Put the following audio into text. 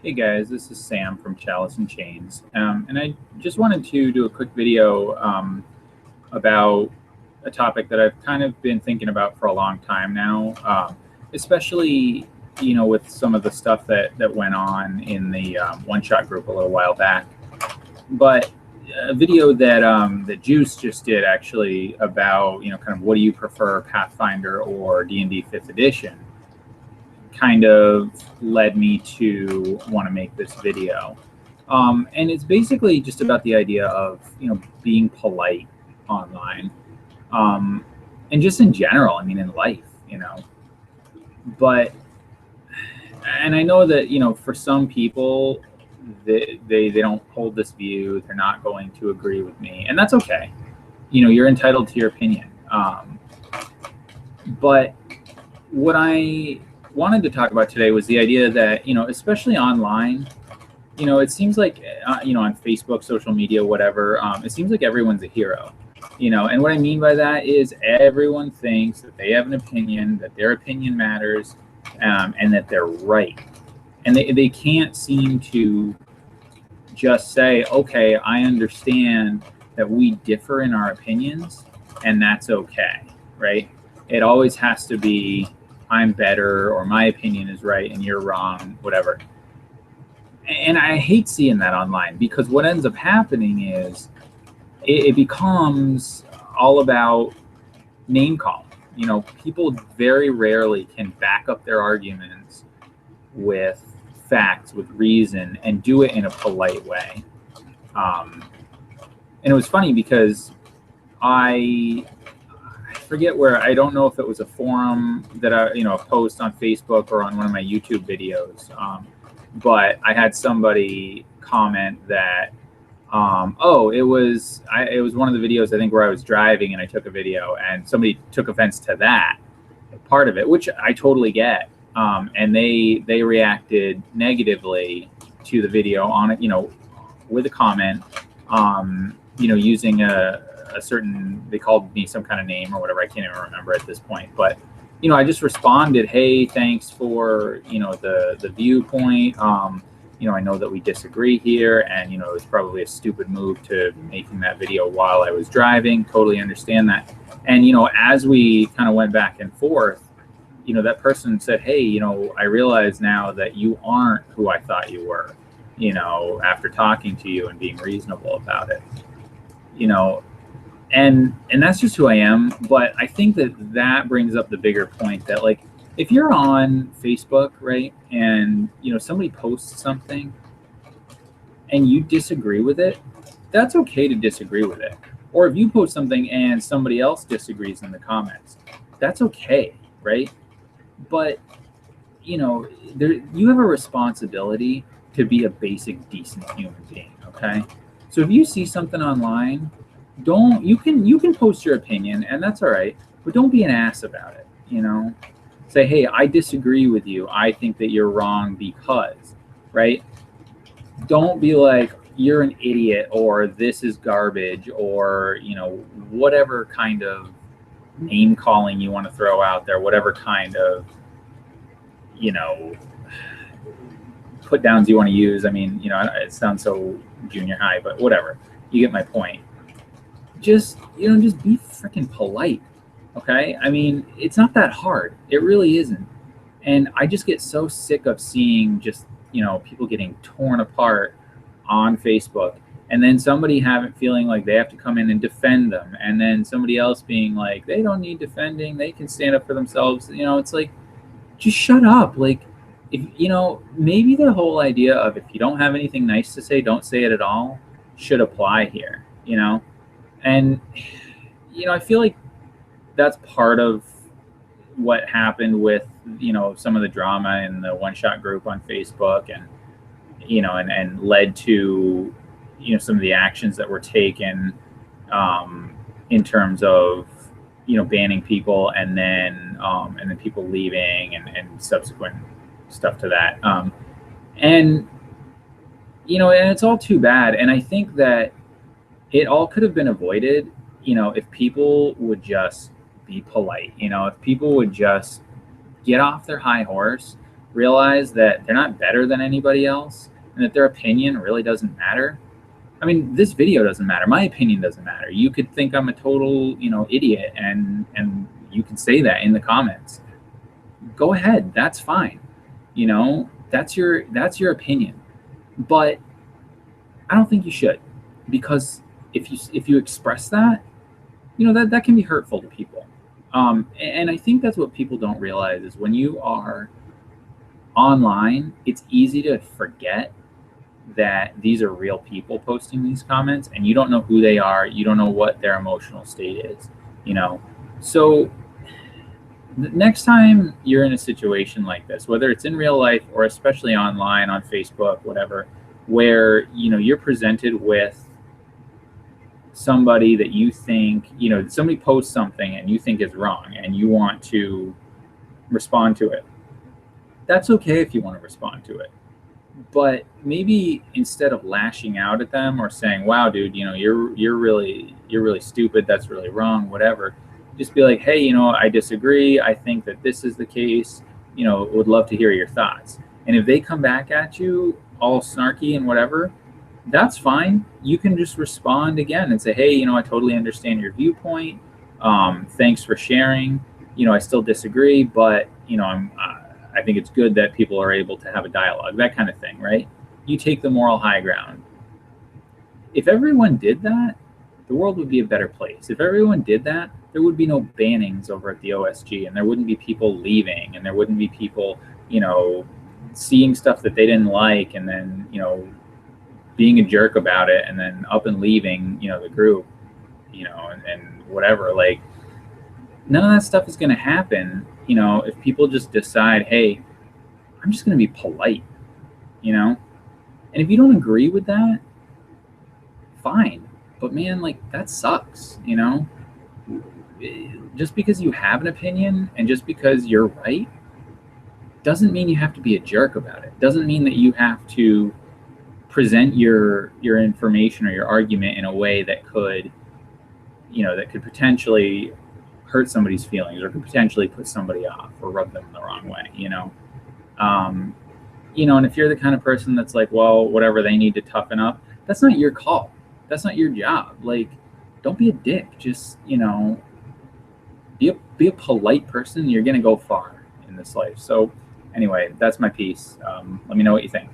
Hey guys, this is Sam from Chalice and Chains, and I just wanted to do a quick video about a topic that I've kind of been thinking about for a long time now, especially with some of the stuff that went on in the One Shot group a little while back. But a video that Juice just did actually about kind of what do you prefer, Pathfinder or D&D Fifth Edition, kind of led me to want to make this video. And it's basically just about the idea of being polite online, um, and just in general. I mean, in life. But and I know that for some people, they don't hold this view. They're not going to agree with me, and that's okay. You're entitled to your opinion. But what I wanted to talk about today was the idea that especially online, it seems like on Facebook, social media, whatever, it seems like everyone's a hero. And what I mean by that is everyone thinks that they have an opinion, that their opinion matters, and that they're right. And they can't seem to just say, okay, I understand that we differ in our opinions, and that's okay, right? It always has to be, I'm better, or my opinion is right and you're wrong, whatever. And I hate seeing that online, because what ends up happening is it becomes all about name calling. People very rarely can back up their arguments with facts, with reason, and do it in a polite way. And it was funny because I forget where, I don't know if it was a forum that a post on Facebook or on one of my YouTube videos, but I had somebody comment that, it was one of the videos, I think, where I was driving and I took a video, and somebody took offense to that part of it, which I totally get. And they reacted negatively to the video on it, with a comment, using a certain, they called me some kind of name or whatever, I can't even remember at this point. But I just responded, hey, thanks for the viewpoint. I know that we disagree here, and it was probably a stupid move to making that video while I was driving. Totally understand that. And as we kind of went back and forth, that person said, hey, I realize now that you aren't who I thought you were, after talking to you and being reasonable about it. And that's just who I am. But I think that brings up the bigger point that, like, if you're on Facebook, right, and somebody posts something and you disagree with it, that's okay to disagree with it. Or if you post something and somebody else disagrees in the comments, that's okay, right? But you have a responsibility to be a basic, decent human being, okay? So if you see something online, you can post your opinion, and that's all right, but don't be an ass about it. Say, hey, I disagree with you. I think that you're wrong because, right? Don't be like, you're an idiot, or this is garbage, or whatever kind of name calling you want to throw out there, whatever kind of put downs you want to use. I mean, it sounds so junior high, but whatever, you get my point. Just be freaking polite, okay? I mean, it's not that hard. It really isn't. And I just get so sick of seeing just people getting torn apart on Facebook, and then somebody feeling like they have to come in and defend them, and then somebody else being like, they don't need defending, they can stand up for themselves. It's like, just shut up. Like, if maybe the whole idea of, if you don't have anything nice to say, don't say it at all, should apply here. And I feel like that's part of what happened with some of the drama in the One Shot group on Facebook, and and led to some of the actions that were taken, in terms of banning people, and then people leaving, and subsequent stuff to that, and it's all too bad. And I think that it all could have been avoided if people would just be polite. If people would just get off their high horse realize that they're not better than anybody else and that their opinion really doesn't matter. I mean, this video doesn't matter. My opinion doesn't matter. You could think I'm a total, idiot, and you can say that in the comments. Go ahead. That's fine. That's your opinion. But I don't think you should, because if you express that, that can be hurtful to people. And I think that's what people don't realize is when you are online, it's easy to forget that these are real people posting these comments, and you don't know who they are. You don't know what their emotional state is, So next time you're in a situation like this, whether it's in real life or especially online, on Facebook, whatever, where, you're presented with somebody that you think, somebody posts something and you think is wrong and you want to respond to it. That's okay if you want to respond to it. But maybe instead of lashing out at them or saying, wow, dude, you're really stupid, that's really wrong, whatever, just be like, hey, I disagree. I think that this is the case, would love to hear your thoughts. And if they come back at you all snarky and whatever, that's fine. You can just respond again and say, hey, I totally understand your viewpoint. Thanks for sharing. I still disagree, but, I think it's good that people are able to have a dialogue, that kind of thing, right? You take the moral high ground. If everyone did that, the world would be a better place. If everyone did that, there would be no bannings over at the OSG, and there wouldn't be people leaving, and there wouldn't be people, seeing stuff that they didn't like, and then, being a jerk about it, and then up and leaving, the group, and whatever. Like, none of that stuff is going to happen, if people just decide, hey, I'm just going to be polite, and if you don't agree with that, fine. But man, like, that sucks, just because you have an opinion and just because you're right doesn't mean you have to be a jerk about it. Doesn't mean that you have to present your information or your argument in a way that could, that could potentially hurt somebody's feelings or could potentially put somebody off or rub them the wrong way, and if you're the kind of person that's like, well, whatever, they need to toughen up, that's not your call. That's not your job. Like, don't be a dick. Just, be a polite person. You're going to go far in this life. So anyway, that's my piece. Let me know what you think.